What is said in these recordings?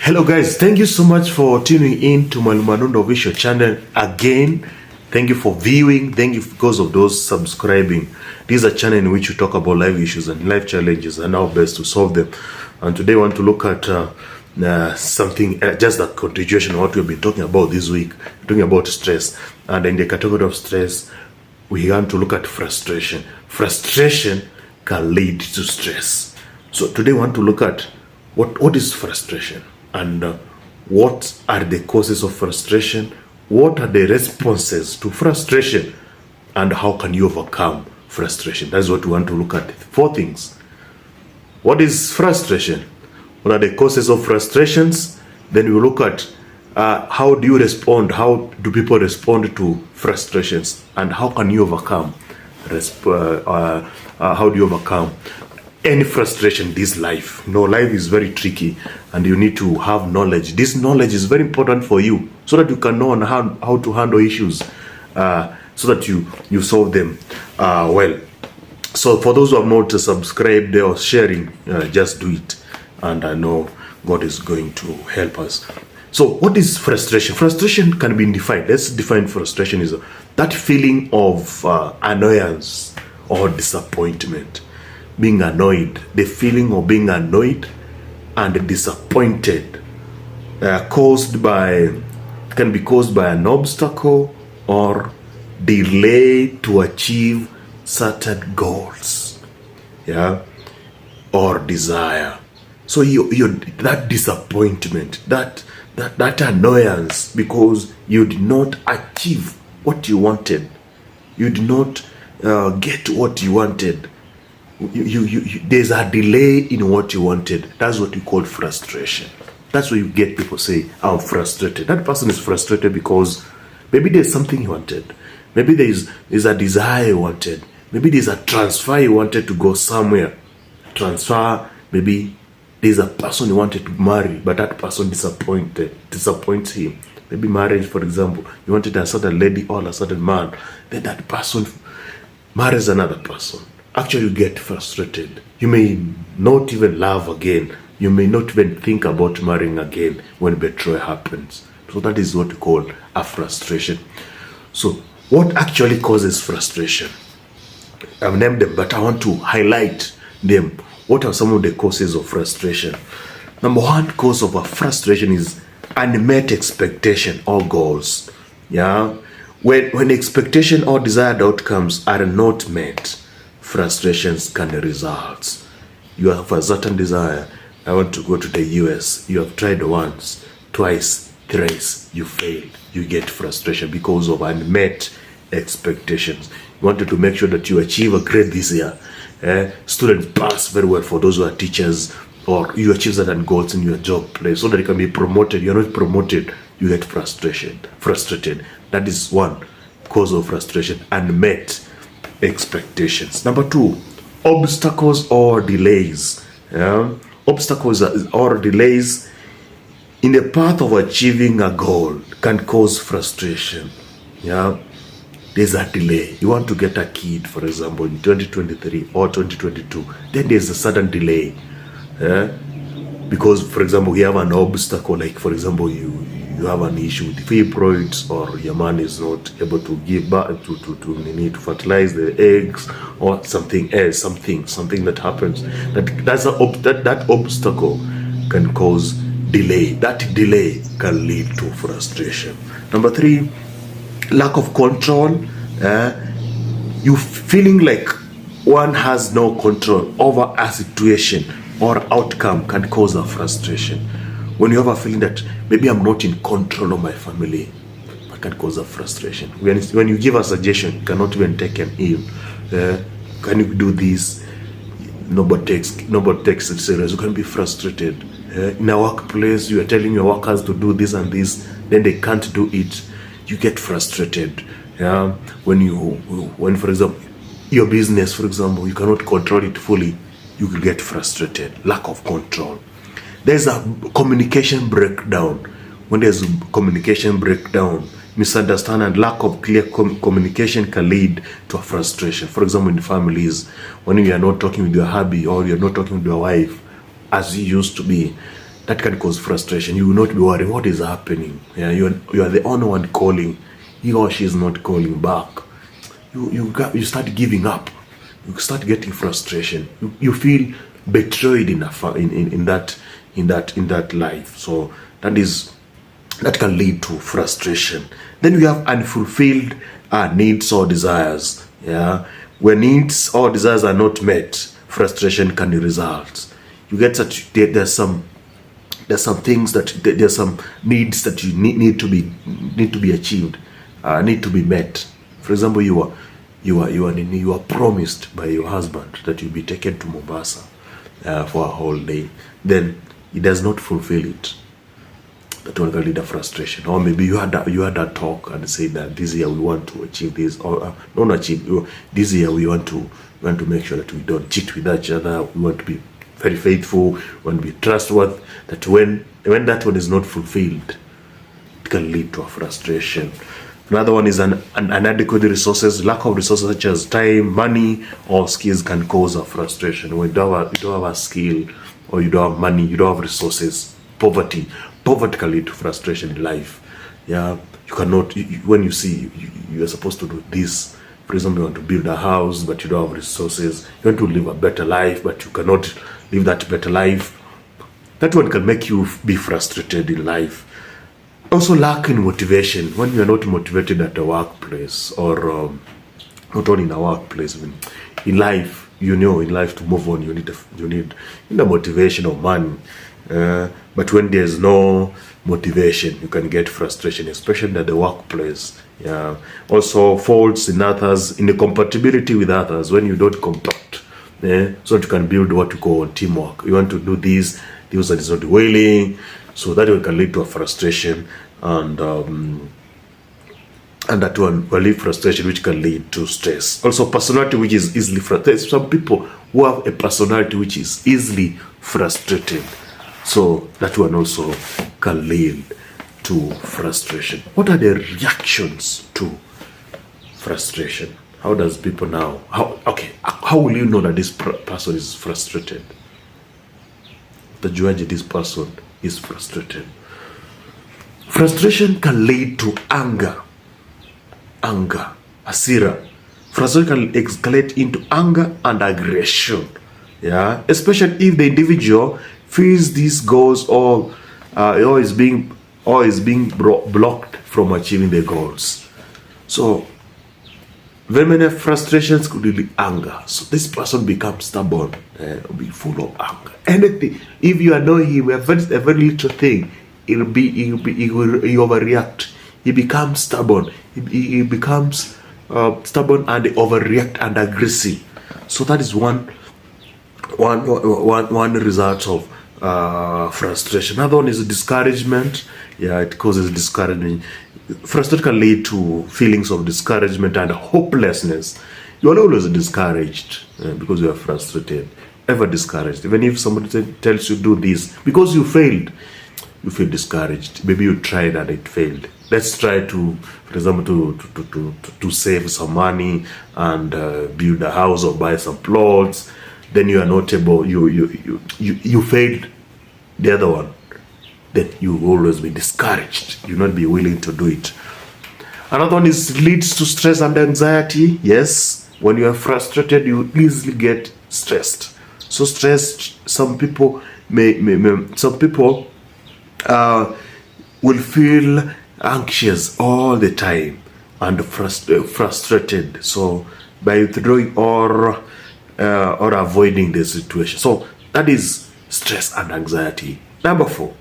Hello guys, thank you so much for tuning in to my Manundo Visual channel again. Thank you for viewing. Thank you because of those subscribing. This is a channel in which we talk about life issues and life challenges and how best to solve them. And today I want to look at something, just a continuation of what we've been talking about this week. We're talking about stress. And in the category of stress, we want to look at frustration. Frustration can lead to stress. So today I want to look at what is frustration and what are the causes of frustration, what are the responses to frustration, and how can you overcome frustration. That's what we want to look at. 4 things. What is frustration? What are the causes of frustrations? Then we look at how do you respond, how do people respond to frustrations, and how can you overcome how do you overcome any frustration in this life. Life is very tricky and you need to have knowledge. This knowledge is very important for you so that you can know how to handle issues, so that you solve them well. So for those who have not subscribed or sharing, just do it, and I know God is going to help us. So what is frustration? Frustration can be defined. Let's define frustration is that feeling of annoyance or disappointment. Being annoyed, the feeling of being annoyed and disappointed, can be caused by an obstacle or delay to achieve certain goals, or desire. So you that disappointment, that annoyance because you did not achieve what you wanted, you did not get what you wanted. There's a delay in what you wanted. That's what you call frustration. That's why you get people say, I'm frustrated. That person is frustrated because maybe there's something you wanted. Maybe there's a desire you wanted. Maybe there's a transfer you wanted to go somewhere. Maybe there's a person you wanted to marry, but that person disappoints him. Maybe marriage, for example. You wanted a certain lady or a certain man. Then that person marries another person. Actually, you get frustrated. You may not even love again. You may not even think about marrying again when betrayal happens. So that is what we call a frustration. So what actually causes frustration? I've named them, but I want to highlight them. What are some of the causes of frustration? Number 1 cause of a frustration is unmet expectation or goals. When expectation or desired outcomes are not met, frustrations can result. You have a certain desire. I want to go to the US. You have tried once, twice, thrice. You failed. You get frustration because of unmet expectations. You wanted to make sure that you achieve a grade this year. Students pass very well for those who are teachers, or you achieve certain goals in your job place so that you can be promoted. You're not promoted. You get frustrated. That is one cause of frustration, unmet expectations. Number 2, obstacles or delays. Obstacles or delays in the path of achieving a goal can cause frustration. There's a delay. You want to get a kid, for example, in 2023 or 2022. Then there's a sudden delay. Because, for example, you have an obstacle, like, for example, you have an issue with fibroids, or your man is not able to give birth to fertilize the eggs, or something else, something that happens. That obstacle can cause delay. That delay can lead to frustration. Number 3, lack of control. You feeling like one has no control over a situation or outcome can cause a frustration. When you have a feeling that maybe I'm not in control of my family, that can cause a frustration. When you give a suggestion, you cannot even take an in. Can you do this? Nobody takes it serious. You can be frustrated. In a workplace, you are telling your workers to do this and this, then they can't do it. You get frustrated. When for example, your business, for example, you cannot control it fully, you will get frustrated. Lack of control. There's a communication breakdown. When there's communication breakdown, misunderstanding and lack of clear communication can lead to a frustration. For example, in families, when you are not talking with your hubby or you're not talking with your wife as you used to be, that can cause frustration. You will not be worried what is happening. Yeah, you are the only one calling. He or she is not calling back. You start giving up. You start getting frustration. You feel betrayed in that life. So that can lead to frustration. Then we have unfulfilled needs or desires. Yeah, when needs or desires are not met, frustration can result. You get that there's some things there's some needs that you need to be achieved, need to be met. For example, you are promised by your husband that you'll be taken to Mombasa for a whole day. Then he does not fulfill it. That one can lead to frustration. Or maybe you had a talk and said that this year we want to achieve this, or not achieve. This year we want to make sure that we don't cheat with each other. We want to be very faithful. We want to be trustworthy. That when that one is not fulfilled, it can lead to a frustration. Another one is an inadequate resources. Lack of resources such as time, money, or skills can cause a frustration. When you don't have a skill, or you don't have money, you don't have resources, poverty can lead to frustration in life. Yeah, you cannot, when you see you are supposed to do this. For example, you want to build a house, but you don't have resources. You want to live a better life, but you cannot live that better life. That one can make you be frustrated in life. Also, lacking motivation. When you are not motivated at the workplace, or not only in a workplace, even in life, in life to move on, you need motivation or money. But when there's no motivation, you can get frustration, especially at the workplace. Yeah. Also, faults in others, incompatibility with others. When you don't compact, so that you can build what you call teamwork. You want to do this, the person is not willing, so that can lead to a frustration, and that one will lead frustration, which can lead to stress. Also, personality which is easily frustrated. Some people who have a personality which is easily frustrated, so that one also can lead to frustration. What are the reactions to frustration? How does people now? How will you know that this person is frustrated? The judge, this person is frustrated. Frustration can lead to anger, hasira. Frustration can escalate into anger and aggression. Yeah, especially if the individual feels these goals or is being blocked from achieving the goals. So very many frustrations could be anger. So this person becomes stubborn, be full of anger. Anything, if you annoy him, a very little thing, he overreact. He becomes stubborn. He becomes stubborn and overreact and aggressive. So that is one result of frustration. Another one is discouragement. Yeah, it causes discouragement. Frustration can lead to feelings of discouragement and hopelessness. You are always discouraged because you are frustrated, ever discouraged. Even if somebody tells you do this, because you failed, you feel discouraged. Maybe you tried and it failed. Let's try to, for example, to save some money and build a house or buy some plots. Then you are not able. You failed the other one. Then you will always be discouraged. You will not be willing to do it. Another one leads to stress and anxiety. Yes, when you are frustrated, you easily get stressed. So stressed, some people will feel anxious all the time and frustrated. So by withdrawing or avoiding the situation. So that is stress and anxiety. Number 4,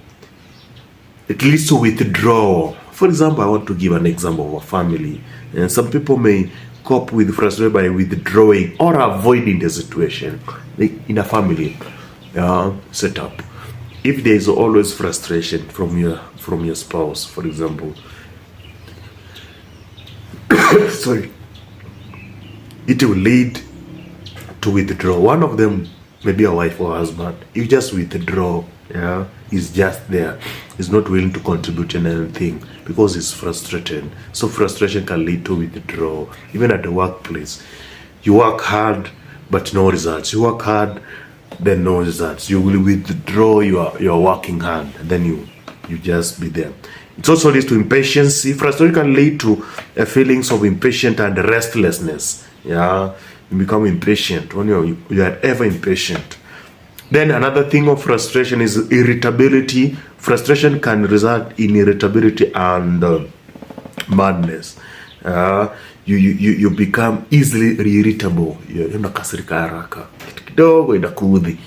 it leads to withdrawal. For example, I want to give an example of a family. And some people may cope with frustration by withdrawing or avoiding the situation in a family setup. If there is always frustration from your spouse, for example, sorry, it will lead to withdraw. One of them, maybe a wife or husband, you just withdraw. Yeah, he's just there. He's not willing to contribute in anything because he's frustrated. So frustration can lead to withdrawal. Even at the workplace, you work hard but no results. You work hard then no results. You will withdraw your working hand, and then you just be there. It also leads to impatience. Frustration can lead to feelings of impatience and restlessness. Yeah, you become impatient when you are ever impatient. Then another thing of frustration is irritability. Frustration can result in irritability and madness. You become easily irritable. Unakasirika haraka. Kidogo inakuudhi.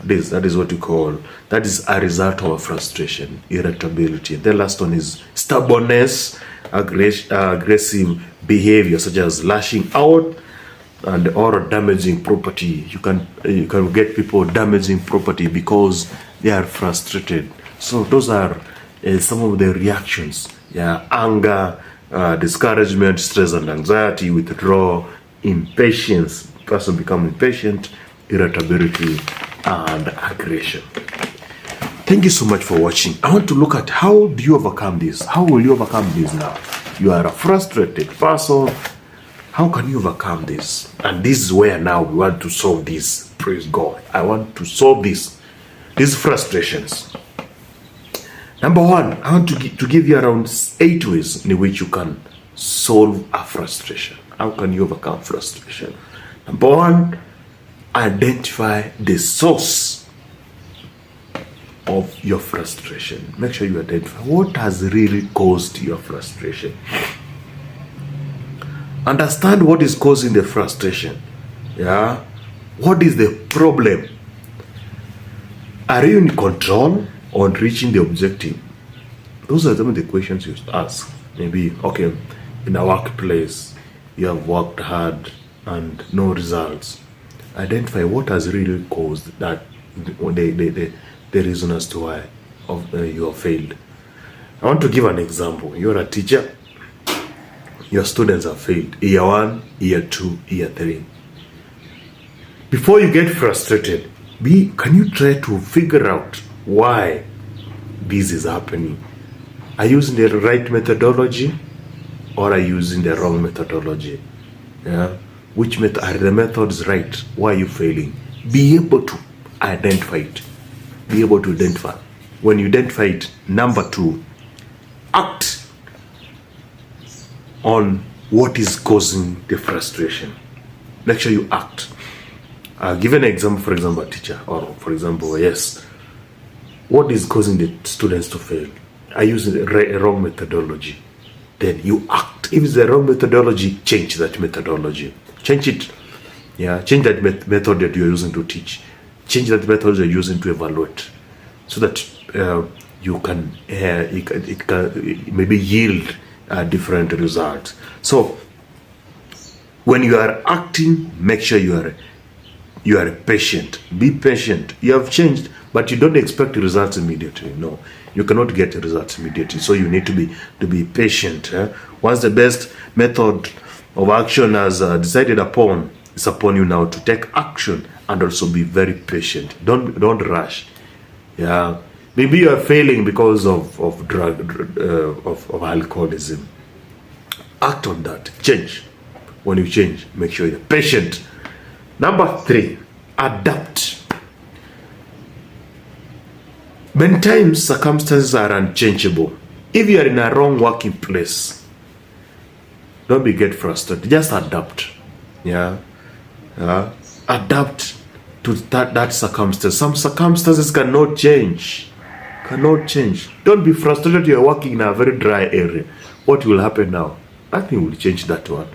That is what you call, that is a result of frustration, irritability. The last one is stubbornness, aggressive behavior such as lashing out and or damaging property. You can get people damaging property because they are frustrated. So those are some of the reactions. Anger, discouragement, stress and anxiety, withdrawal, impatience. Person become impatient, irritability, and aggression. Thank you so much for watching. I want to look at how do you overcome this? How will you overcome this now? You are a frustrated person. How can you overcome this? And this is where now we want to solve this. Praise God. I want to solve these frustrations. Number one, I want to give you around 8 ways in which you can solve a frustration. How can you overcome frustration? Number one, identify the source of your frustration. Make sure you identify what has really caused your frustration. Understand what is causing the frustration. What is the problem? Are you in control on reaching the objective? Those are some of the questions you ask. Maybe, okay, in a workplace, you have worked hard and no results. Identify what has really caused that, the reason as to why you have failed. I want to give an example. You're a teacher. Your students have failed. Year 1, year 2, year 3. Before you get frustrated, can you try to figure out why this is happening? Are you using the right methodology or are you using the wrong methodology? Which method are the methods right? Why are you failing? Be able to identify it. Be able to identify. When you identify it, number 2, act on what is causing the frustration. Make sure you act. I'll give an example, for example, a teacher, or for example, yes, what is causing the students to fail? I use the wrong methodology. Then you act. If it's the wrong methodology, change that methodology. Change it. Change that method that you're using to teach. Change that method you're using to evaluate, so that you can it can maybe yield different results. So when you are acting, make sure you are patient. Be patient. You have changed, but you don't expect results immediately. No, you cannot get results immediately. So you need to be patient. Once the best method of action has decided upon, it's upon you now to take action and also be very patient. Don't rush. Maybe you are failing because of drug of alcoholism. Act on that. Change. When you change, make sure you're patient. Number 3, adapt. Many times circumstances are unchangeable. If you are in a wrong working place, don't get frustrated. Just adapt. Adapt to that circumstance. Some circumstances cannot change. Don't be frustrated. You're working in a very dry area. What will happen now? Nothing will change that one.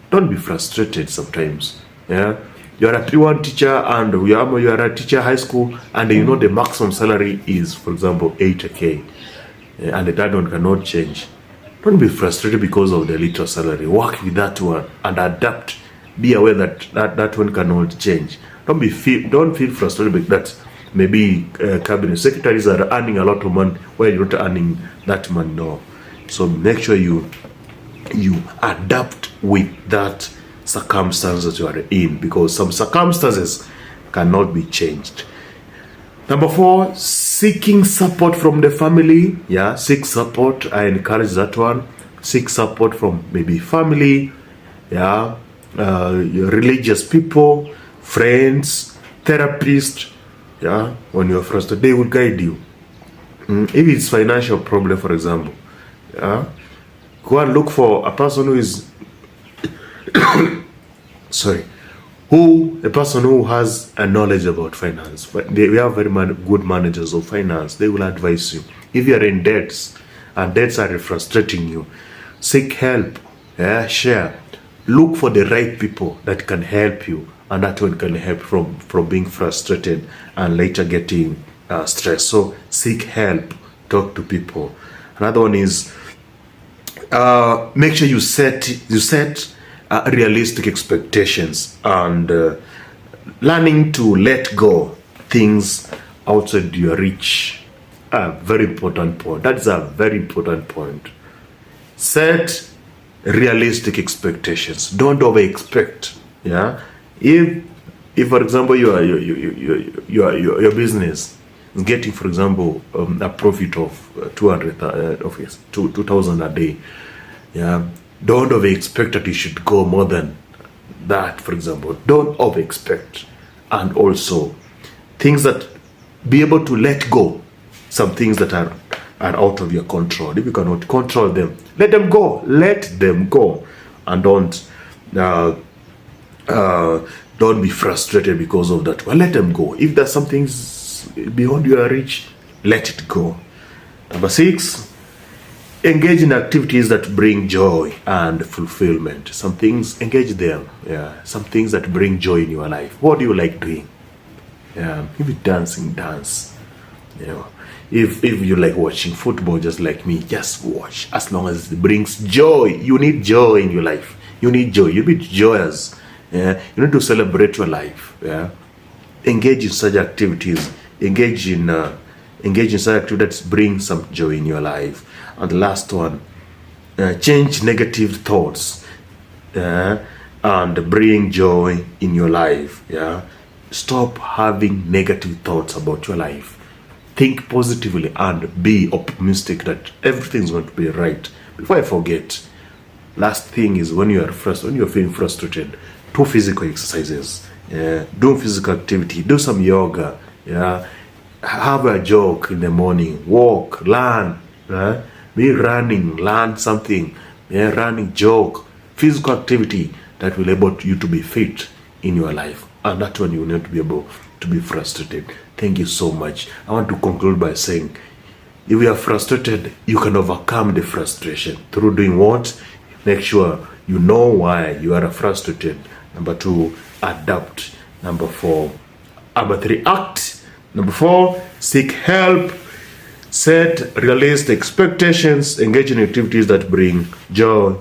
Don't be frustrated sometimes. You're a 3-1 teacher and you are a teacher high school, and you know the maximum salary is, for example, 8K, and that one cannot change. Don't be frustrated because of the little salary. Work with that one and adapt. Be aware that one cannot change. Don't feel frustrated with that. Maybe cabinet secretaries are earning a lot of money while you're not earning that money. No. So make sure you adapt with that circumstance that you are in, because some circumstances cannot be changed. Number 4, seeking support from the family. Seek support. I encourage that one. Seek support from maybe family, your religious people, friends, therapist. Yeah, when you're frustrated, they will guide you. If it's financial problem, for example, yeah, go and look for a person who is sorry, a person who has a knowledge about finance. But we have very good managers of finance. They will advise you. If you are in debts and debts are frustrating you, seek help. Yeah, share. Look for the right people that can help you, and that one can help from being frustrated and later getting stressed. So seek help. Talk to people. Another one is make sure you set realistic expectations, and learning to let go things outside your reach. A very important point. That is a very important point. Set realistic expectations. Don't over expect. Yeah. If for example your business is getting, for example, a profit of 2,000 a day, yeah, don't over expect that you should go more than that. For example, don't over expect. And also things that be able to let go some things that are out of your control. If you cannot control them, let them go. And don't be frustrated because of that. Well, let them go. If there's something beyond your reach, let it go. Number 6, engage in activities that bring joy and fulfillment. Some things, engage them. Yeah, some things that bring joy in your life. What do you like doing? Yeah, maybe dancing, dance. You know, if you like watching football, just like me, just watch. As long as it brings joy. You need joy in your life. You need joy. You need joyous. Yeah, you need to celebrate your life. Yeah, engage in such activities. Engage in such activities that bring some joy in your life. And the last one, change negative thoughts and bring joy in your life. Yeah, stop having negative thoughts about your life. Think positively and be optimistic that everything's going to be right. Before I forget, last thing is when you're feeling frustrated, do physical exercises. Yeah, do physical activity. Do some yoga. Yeah, have a jog in the morning. Walk, learn. Be running, learn something. Yeah, running, jog, physical activity that will enable you to be fit in your life. And that's when you need to be able to be frustrated. Thank you so much. I want to conclude by saying, if you are frustrated, you can overcome the frustration through doing what? Make sure you know why you are frustrated. Number 2, adapt. Number 3, act. Number 4, seek help. Set realistic expectations. Engage in activities that bring joy.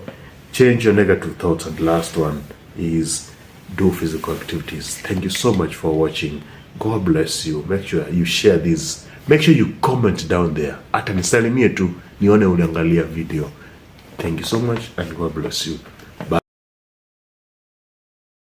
Change your negative thoughts. And the last one is do physical activities. Thank you so much for watching. God bless you. Make sure you share this. Make sure you comment down there. Hata nisalimie tu nione uliangalia video. Thank you so much and God bless you.